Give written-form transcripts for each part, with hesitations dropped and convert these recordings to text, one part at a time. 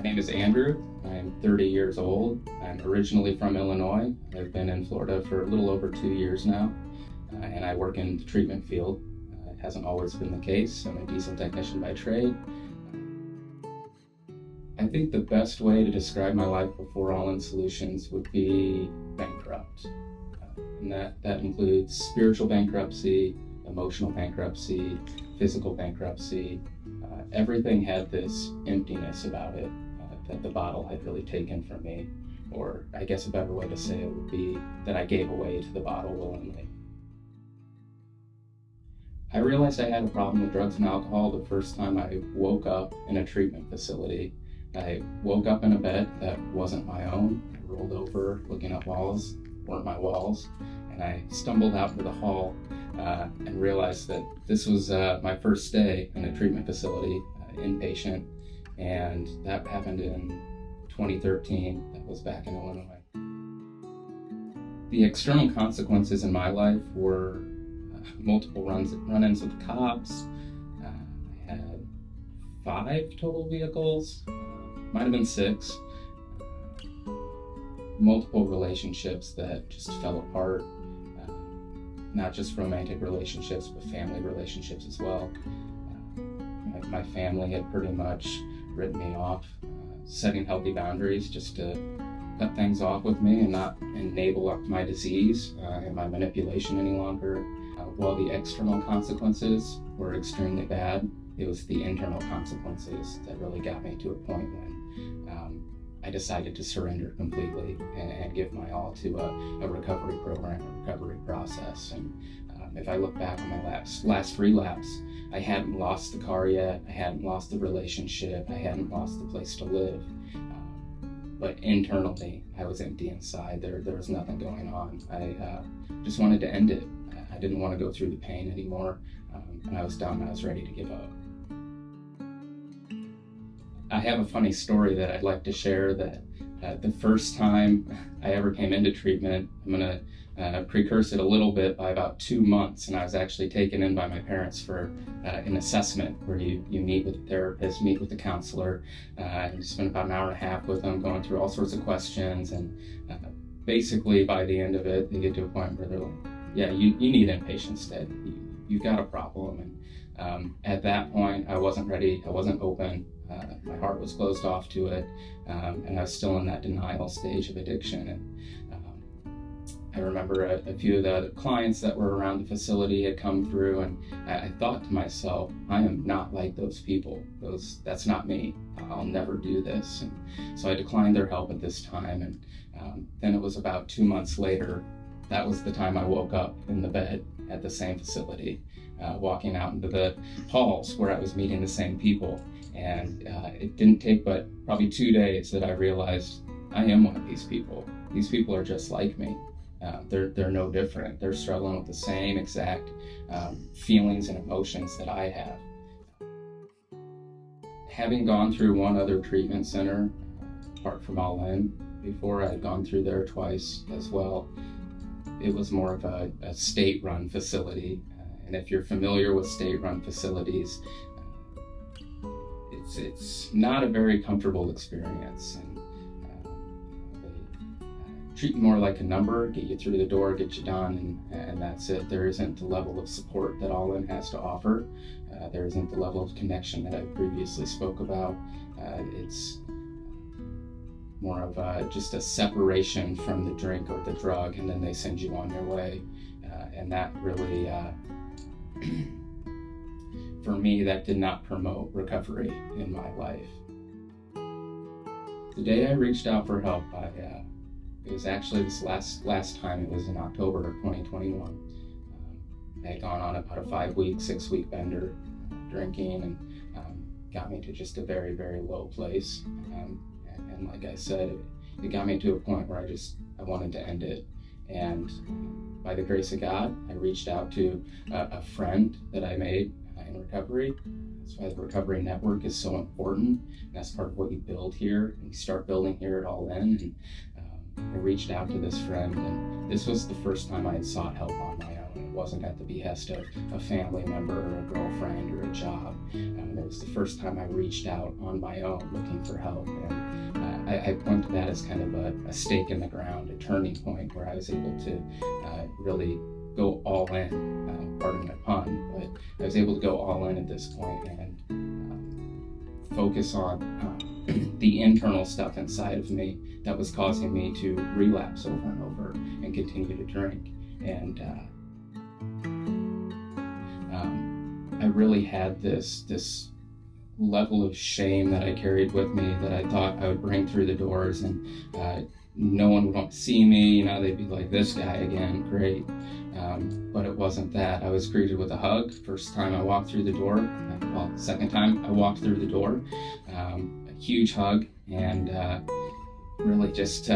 name is Andrew. I'm 30 years old. I'm originally from Illinois. I've been in Florida for a little over 2 years now, and I work in the treatment field. It hasn't always been the case. I'm a diesel technician by trade. I think the best way to describe my life before All In Solutions would be bankrupt. And that includes spiritual bankruptcy, emotional bankruptcy, physical bankruptcy. Everything had this emptiness about it that the bottle had really taken from me. Or I guess a better way to say it would be that I gave away to the bottle willingly. I realized I had a problem with drugs and alcohol the first time I woke up in a treatment facility. I woke up in a bed that wasn't my own. I rolled over, looking at walls, weren't my walls, and I stumbled out into the hall and realized that this was my first day in a treatment facility, inpatient, and that happened in 2013. That was back in Illinois. The external consequences in my life were multiple run-ins with cops. I had 5 total vehicles. Might have been 6. Multiple relationships that just fell apart, not just romantic relationships, but family relationships as well. My family had pretty much written me off, setting healthy boundaries just to cut things off with me and not enable my disease and my manipulation any longer. While the external consequences were extremely bad, it was the internal consequences that really got me to a point when I decided to surrender completely and give my all to a recovery program, a recovery process. And if I look back on my last relapse, I hadn't lost the car yet, I hadn't lost the relationship, I hadn't lost the place to live. But internally, I was empty inside. There was nothing going on. I just wanted to end it. I didn't want to go through the pain anymore, and I was done. I was ready to give up. I have a funny story that I'd like to share that the first time I ever came into treatment, I'm going to precurse it a little bit by about 2 months, and I was actually taken in by my parents for an assessment where you meet with the therapist, meet with the counselor, and you spend about an hour and a half with them going through all sorts of questions, and basically by the end of it, they get to a point where they're like, yeah, you need inpatient stay. You've got a problem. And at that point, I wasn't ready, I wasn't open. My heart was closed off to it, and I was still in that denial stage of addiction. And I remember a few of the clients that were around the facility had come through, and I thought to myself, I am not like those people. That's not me. I'll never do this. And so I declined their help at this time. And then it was about 2 months later, that was the time I woke up in the bed at the same facility, walking out into the halls where I was meeting the same people. And it didn't take but probably 2 days that I realized I am one of these people. These people are just like me. They're no different. They're struggling with the same exact feelings and emotions that I have. Having gone through one other treatment center, apart from All In, before I had gone through there twice as well, it was more of a state-run facility. And if you're familiar with state-run facilities, it's not a very comfortable experience. And they treat you more like a number, get you through the door, get you done, and that's it. There isn't the level of support that All In has to offer. There isn't the level of connection that I previously spoke about. It's more of just a separation from the drink or the drug, and then they send you on your way. And that really, for me, that did not promote recovery in my life. The day I reached out for help, it was actually this last time, it was in October of 2021. I had gone on about a 5-week, 6-week bender, drinking, and got me to just a very, very low place. And like I said, it got me to a point where I wanted to end it. And by the grace of God, I reached out to a friend that I made in recovery. That's why the recovery network is so important. And that's part of what you build here, and you start building here at All In. And I reached out to this friend, and this was the first time I had sought help on my own. It wasn't at the behest of a family member or a girlfriend or a job. It it was the first time I reached out on my own looking for help. And I point to that as kind of a stake in the ground, a turning point where I was able to really go all in, pardon my pun, but I was able to go all in at this point and focus on the internal stuff inside of me that was causing me to relapse over and over and continue to drink. And I really had this level of shame that I carried with me that I thought I would bring through the doors, and no one would want to see me. They'd be like, this guy again, great. But it wasn't that. I was greeted with a hug. First time I walked through the door, second time I walked through the door, a huge hug, and really just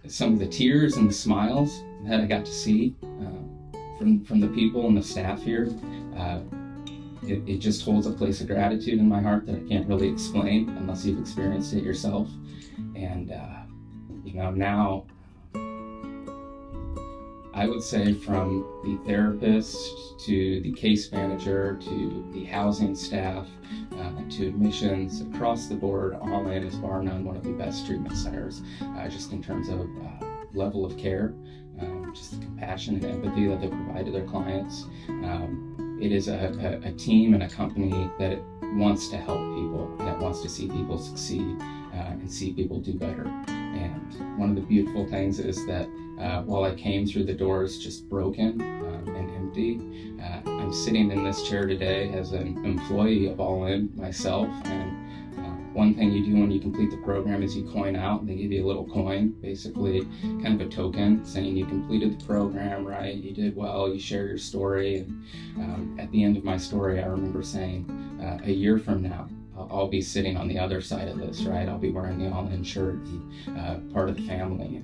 some of the tears and the smiles that I got to see from the people and the staff here. It just holds a place of gratitude in my heart that I can't really explain unless you've experienced it yourself. And now I would say, from the therapist to the case manager to the housing staff to admissions, across the board, all in is bar none one of the best treatment centers, just in terms of level of care, just the compassion and empathy that they provide to their clients. It is a team and a company that wants to help people, and it wants to see people succeed and see people do better. And one of the beautiful things is that while I came through the doors just broken and empty, I'm sitting in this chair today as an employee of All In myself. And one thing you do when you complete the program is you coin out, and they give you a little coin, basically kind of a token saying you completed the program, right? You did well, you share your story. And at the end of my story, I remember saying, a year from now, I'll be sitting on the other side of this, right? I'll be wearing the All In shirt and part of the family.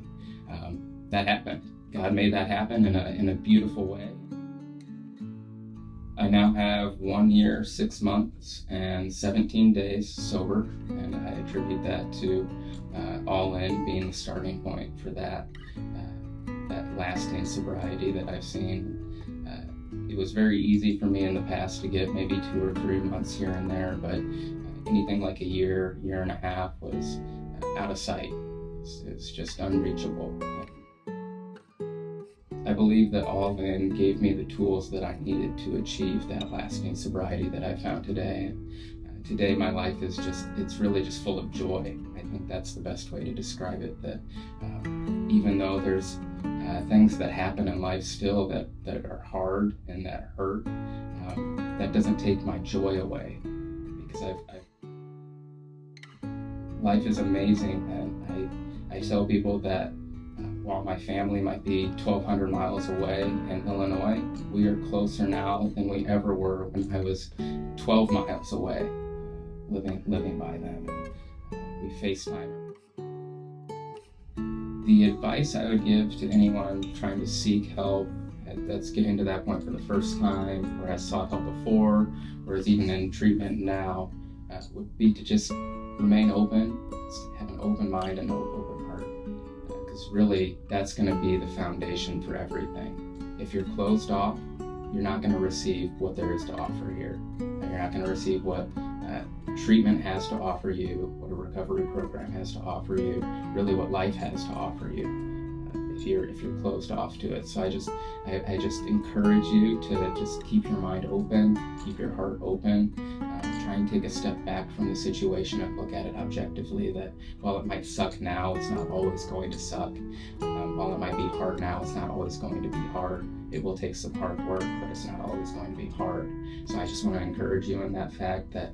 And that happened. God made that happen in a beautiful way. I now have 1 year, 6 months, and 17 days sober, and I attribute that to All In being the starting point for that lasting sobriety that I've seen. It was very easy for me in the past to get maybe 2 or 3 months here and there, but anything like a year and a half was out of sight. It's just unreachable. I believe that All In gave me the tools that I needed to achieve that lasting sobriety that I found today. Today my life is it's really just full of joy. I think that's the best way to describe it, that even though there's things that happen in life still that are hard and that hurt, that doesn't take my joy away, because life is amazing. And I tell people that while my family might be 1,200 miles away in Illinois, we are closer now than we ever were when I was 12 miles away, living by them. We FaceTime. The advice I would give to anyone trying to seek help that's getting to that point for the first time, or has sought help before, or is even in treatment now, would be to just remain open, have an open mind and an open heart. Because really, that's going to be the foundation for everything. If you're closed off, you're not going to receive what there is to offer here. You're not going to receive what treatment has to offer you, what a recovery program has to offer you, really what life has to offer you, if you're closed off to it. So I just encourage you to just keep your mind open, keep your heart open, try and take a step back from the situation and look at it objectively, that while it might suck now, it's not always going to suck. While it might be hard now, it's not always going to be hard. It will take some hard work, but it's not always going to be hard. So I just want to encourage you in that fact that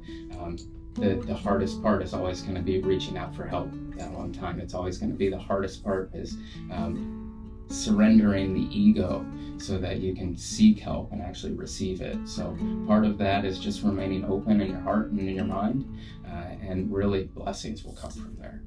the hardest part is always going to be reaching out for help that one time. It's always going to be the hardest part is surrendering the ego so that you can seek help and actually receive it. So part of that is just remaining open in your heart and in your mind, and really blessings will come from there.